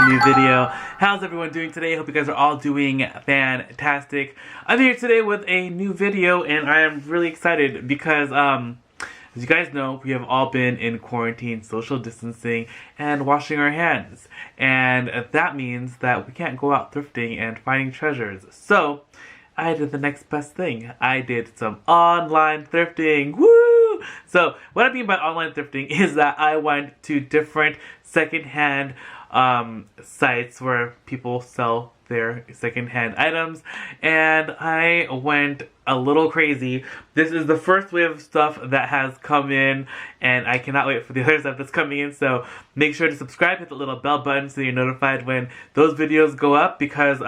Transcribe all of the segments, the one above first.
a new video. How's everyone doing today? Hope you guys are all doing fantastic. I'm here today with a new video and I am really excited because as you guys know, we have all been in quarantine, social distancing, and washing our hands. And that means that we can't go out thrifting and finding treasures. So I did the next best thing. I did some online thrifting. Woo! So what I mean by online thrifting is that I went to different secondhand sites where people sell their secondhand items, and I went a little crazy. This is the first wave of stuff that has come in, and I cannot wait for the other stuff that's coming in. So make sure to subscribe, hit the little bell button so you're notified when those videos go up, because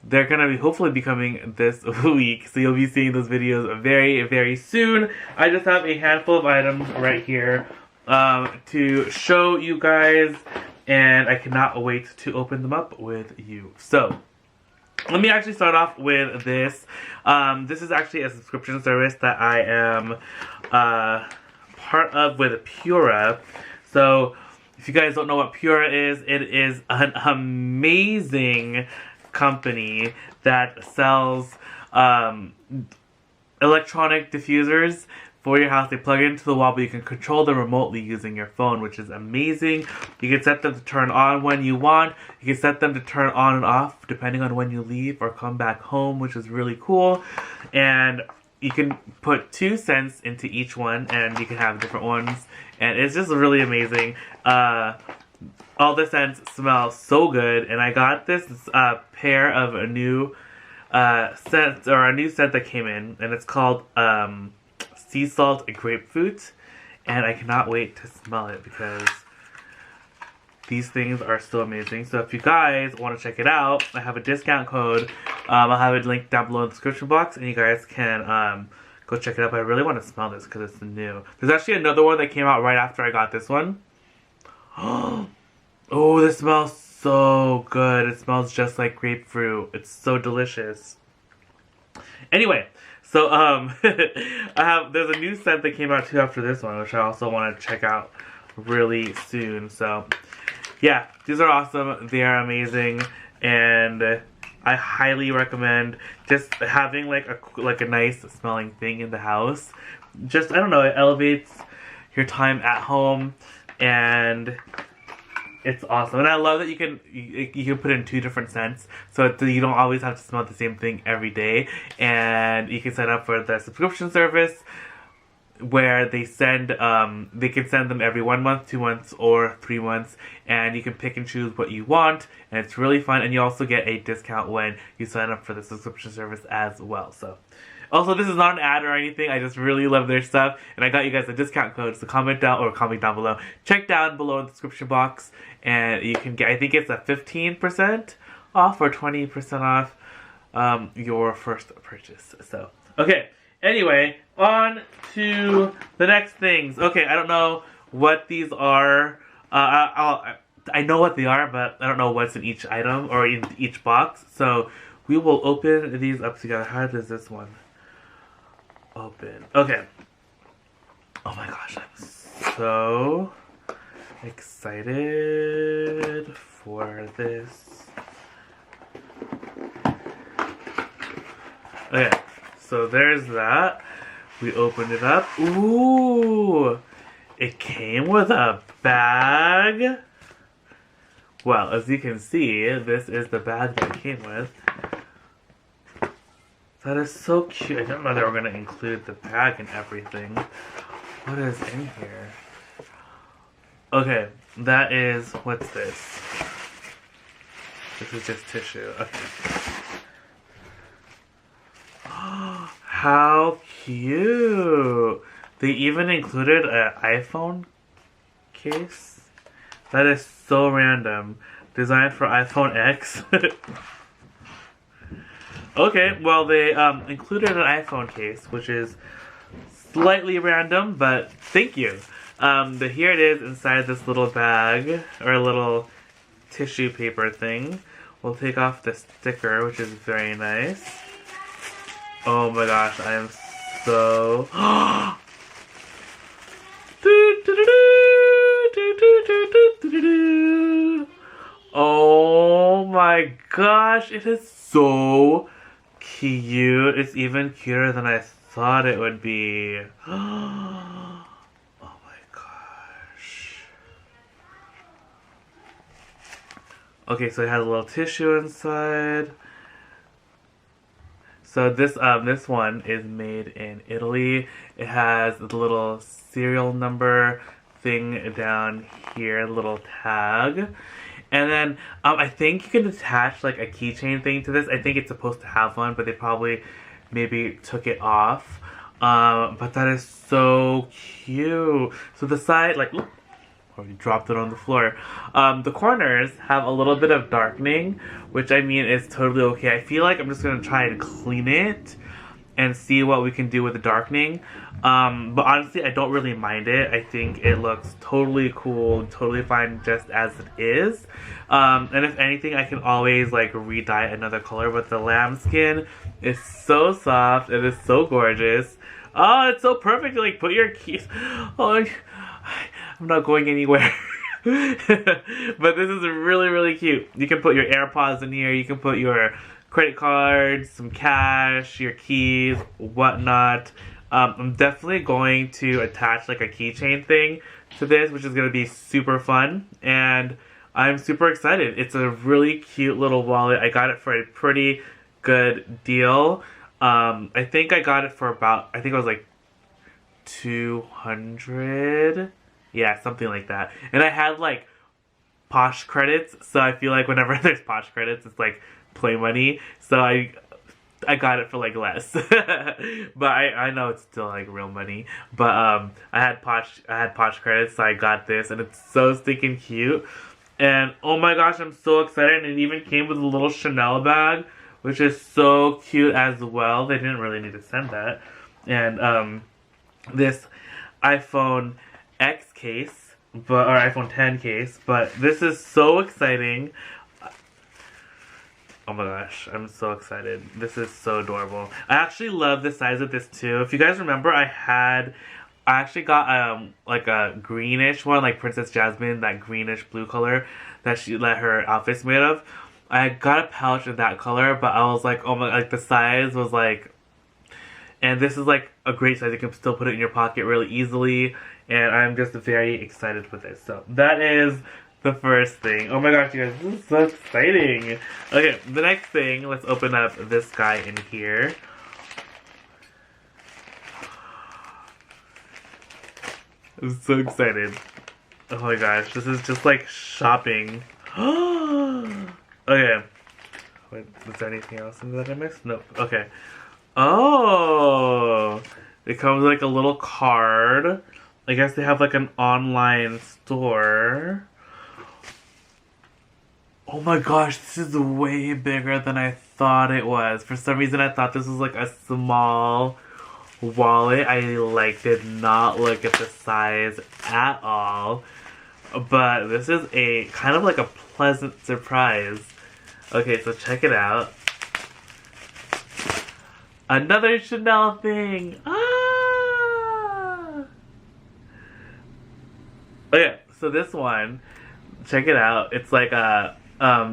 they're gonna be hopefully be coming this week, so you'll be seeing those videos very, very soon. I just have a handful of items right here to show you guys, and I cannot wait to open them up with you. So let me actually start off with this. This is actually a subscription service that I am part of with Pura. So if you guys don't know what Pura is, it is an amazing company that sells electronic diffusers for your house. They plug into the wall, but you can control them remotely using your phone, which is amazing. You can set them to turn on when you want. You can set them to turn on and off depending on when you leave or come back home, which is really cool. And you can put 2 cents into each one, and you can have different ones. And it's just really amazing. All the scents smell so good, and I got this pair of a new scent, or a new scent that came in, and it's called sea salt grapefruit, and I cannot wait to smell it because these things are so amazing. So if you guys want to check it out, I have a discount code. I'll have it linked down below in the description box, and you guys can go check it out. But I really want to smell this because it's new. There's actually another one that came out right after I got this one. Oh, this smells so good. It smells just like grapefruit. It's so delicious. Anyway, so there's a new scent that came out too after this one, which I also want to check out really soon. So yeah, these are awesome. They are amazing, and I highly recommend just having like a nice smelling thing in the house. Just, I don't know, it elevates your time at home, and it's awesome. And I love that you can put in 2 different scents, so you don't always have to smell the same thing every day. And you can sign up for the subscription service where they can send them every 1 month, 2 months, or 3 months, and you can pick and choose what you want, and it's really fun. And you also get a discount when you sign up for the subscription service as well. So also, this is not an ad or anything. I just really love their stuff, and I got you guys a discount code, so comment down below. Check down below in the description box, and you can get, I think it's a 15% off or 20% off your first purchase. So, okay. Anyway, on to the next things. Okay, I don't know what these are. I know what they are, but I don't know what's in each item or in each box. So we will open these up together. How does this one open? Okay. Oh my gosh, I'm so excited for this. Okay, so there's that. We opened it up. Ooh! It came with a bag. Well, as you can see, this is the bag that it came with. That is so cute. I didn't know they were going to include the bag and everything. What is in here? Okay, that is, what's this? This is just tissue. Okay. How cute! They even included an iPhone case. That is so random. Designed for iPhone X. Okay, well they included an iPhone case, which is slightly random, but thank you. But here it is inside this little bag, or a little tissue paper thing. We'll take off the sticker, which is very nice. Oh my gosh, I am so... my gosh, it is so cute. It's even cuter than I thought it would be. Oh my gosh. Okay, so it has a little tissue inside. So this one is made in Italy. It has the little serial number thing down here, little tag. And then I think you can attach like a keychain thing to this. I think it's supposed to have one, but they probably maybe took it off. But that is so cute. So the side, like, oops, or you dropped it on the floor. The corners have a little bit of darkening, which I mean is totally okay. I feel like I'm just gonna try and clean it and see what we can do with the darkening. But honestly, I don't really mind it. I think it looks totally cool, totally fine just as it is. And if anything, I can always like re-dye another color, but the lambskin is so soft. It is so gorgeous. Oh, it's so perfect to like put your keys. Oh, I'm not going anywhere. But this is really, really cute. You can put your AirPods in here. You can put your credit cards, some cash, your keys, whatnot. I'm definitely going to attach like a keychain thing to this, which is going to be super fun. And I'm super excited. It's a really cute little wallet. I got it for a pretty good deal. I think I got it for about, I think it was like 200. Yeah, something like that. And I had like Posh credits, so I feel like whenever there's Posh credits, it's like play money. So I got it for like less. But I know it's still like real money. But I had Posh credits, so I got this, and it's so stinking cute. And oh my gosh, I'm so excited. And it even came with a little Chanel bag, which is so cute as well. They didn't really need to send that. And this iPhone X case, or iPhone 10 case, but this is so exciting. Oh my gosh, I'm so excited. This is so adorable. I actually love the size of this too. If you guys remember, I actually got like a greenish one, like Princess Jasmine, that greenish blue color that her outfit's made of. I got a pouch of that color, but I was like, oh my, like the size was like, and this is like a great size. You can still put it in your pocket really easily, and I'm just very excited with this. So that is the first thing. Oh my gosh, you guys, this is so exciting. Okay, the next thing, let's open up this guy in here. I'm so excited. Oh my gosh, this is just like shopping. Okay. Wait, is there anything else in that I missed? Nope. Okay. Oh! It comes with like a little card. I guess they have like an online store. Oh my gosh, this is way bigger than I thought it was. For some reason I thought this was like a small wallet. I like did not look at the size at all. But this is a kind of like a pleasant surprise. Okay, so check it out. Another Chanel thing. Ah! Okay, so this one, check it out. It's like a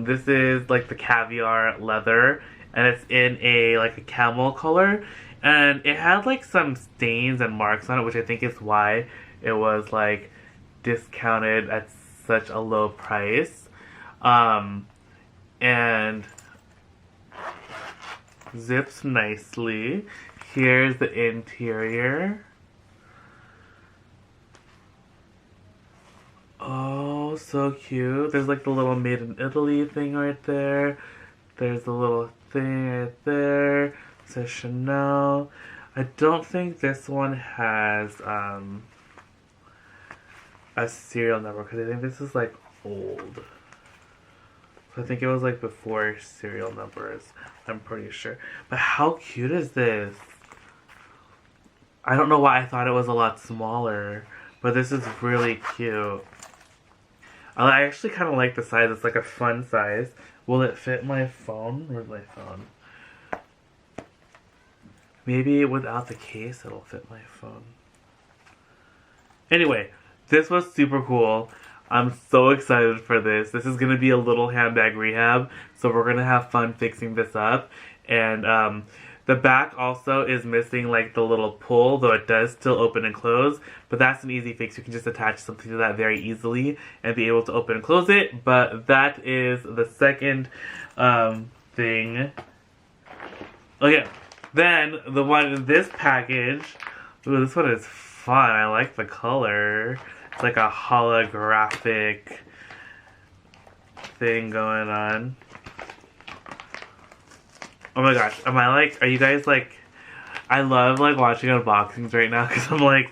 this is like the caviar leather, and it's in like a camel color, and it had like some stains and marks on it, which I think is why it was like discounted at such a low price. And zips nicely. Here's the interior. Oh, so cute. There's like the little made in Italy thing right there. There's the little thing right there. It says Chanel. I don't think this one has a serial number, because I think this is like old. So I think it was like before serial numbers. I'm pretty sure. But how cute is this? I don't know why I thought it was a lot smaller, but this is really cute. I actually kind of like the size. It's like a fun size. Will it fit my phone? Where's my phone? Maybe without the case it'll fit my phone. Anyway, this was super cool. I'm so excited for this. This is going to be a little handbag rehab, so we're going to have fun fixing this up. And the back also is missing like the little pull, though it does still open and close. But that's an easy fix. You can just attach something to that very easily and be able to open and close it. But that is the second thing. Okay, then the one in this package. Ooh, this one is fun. I like the color. It's like a holographic thing going on. Oh my gosh, are you guys like, I love like watching unboxings right now because I'm like,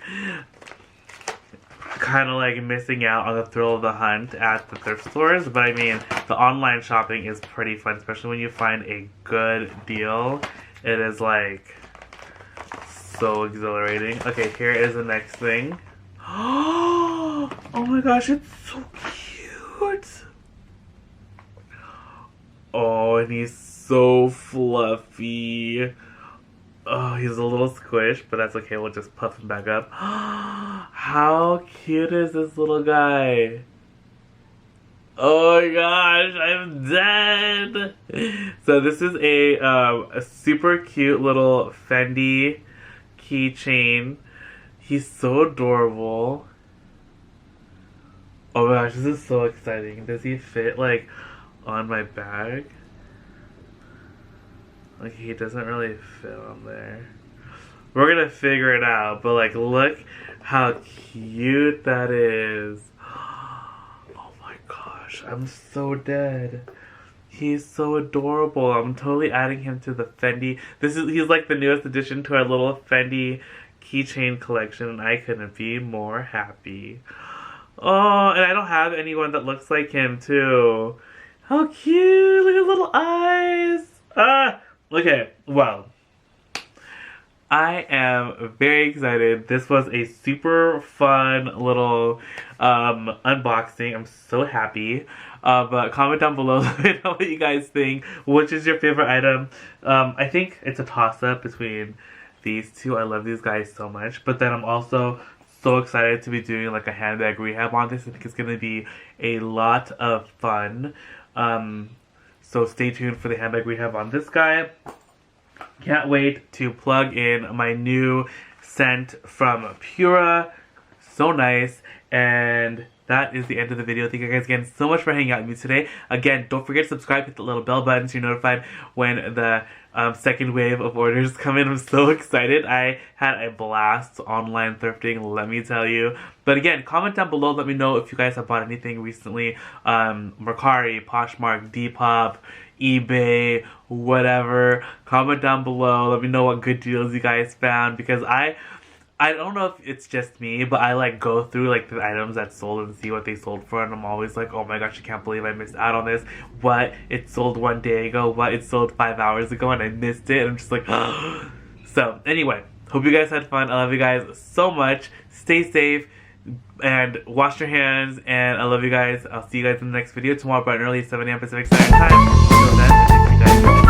kind of like missing out on the thrill of the hunt at the thrift stores. But I mean, the online shopping is pretty fun, especially when you find a good deal. It is like, so exhilarating. Okay, here is the next thing. Oh my gosh, it's so cute. Oh, and he's so fluffy. Oh, he's a little squish, but that's okay. We'll just puff him back up. How cute is this little guy? Oh my gosh, I'm dead. So this is a super cute little Fendi keychain. He's so adorable. Oh my gosh, this is so exciting. Does he fit like on my bag? Like, he doesn't really fit on there. We're gonna figure it out, but like, look how cute that is. Oh my gosh, I'm so dead. He's so adorable. I'm totally adding him to the Fendi. He's like the newest addition to our little Fendi keychain collection, and I couldn't be more happy. Oh, and I don't have anyone that looks like him too. How cute! Look at his little eyes. Ah. Okay, well, I am very excited. This was a super fun little unboxing. I'm so happy. But comment down below, let me know what you guys think. Which is your favorite item? I think it's a toss-up between these two. I love these guys so much. But then I'm also so excited to be doing like a handbag rehab on this. I think it's going to be a lot of fun. So stay tuned for the handbag rehab on this guy. Can't wait to plug in my new scent from Pura. So nice. And that is the end of the video. Thank you guys again so much for hanging out with me today. Again, don't forget to subscribe, hit the little bell button so you're notified when the second wave of orders come in. I'm so excited. I had a blast online thrifting, let me tell you. But again, comment down below, let me know if you guys have bought anything recently. Mercari, Poshmark, Depop, eBay, whatever. Comment down below, let me know what good deals you guys found, because I don't know if it's just me, but I like go through like the items that sold and see what they sold for, and I'm always like, oh my gosh, I can't believe I missed out on this. What? It sold 1 day ago. What? It sold 5 hours ago and I missed it. And I'm just like, so anyway, hope you guys had fun. I love you guys so much. Stay safe and wash your hands, and I love you guys. I'll see you guys in the next video tomorrow bright and early, 7 a.m. Pacific Standard Time. Until then, thank you guys.